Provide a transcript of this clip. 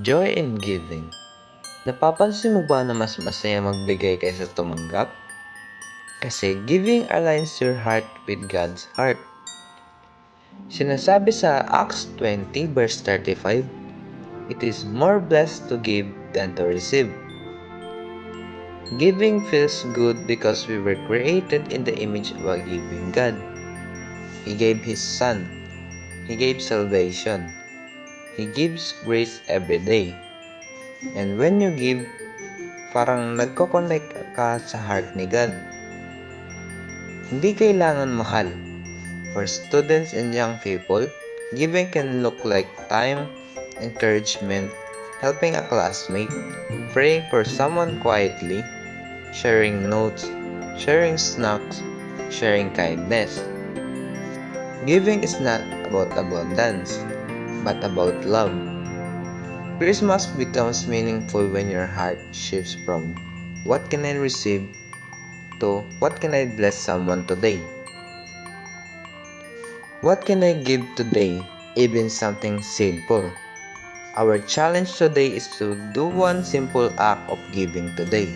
Joy in giving. Napapansin mo ba na mas masaya magbigay kaysa tumanggap? Kasi giving aligns your heart with God's heart. Sinasabi sa Acts 20 verse 35, it is more blessed to give than to receive. Giving feels good because we were created in the image of a giving God. He gave His Son. He gave salvation. He gives grace every day. And when you give, parang nagko-connect ka sa heart ni God. Hindi kailangan mahal. For students and young people, giving can look like time, encouragement, helping a classmate, praying for someone quietly, sharing notes, sharing snacks, sharing kindness. Giving is not about abundance, but about love. Christmas becomes meaningful when your heart shifts from what can I receive to what can I bless someone today. What can I give today? Even something simple. Our challenge today is to do one simple act of giving today.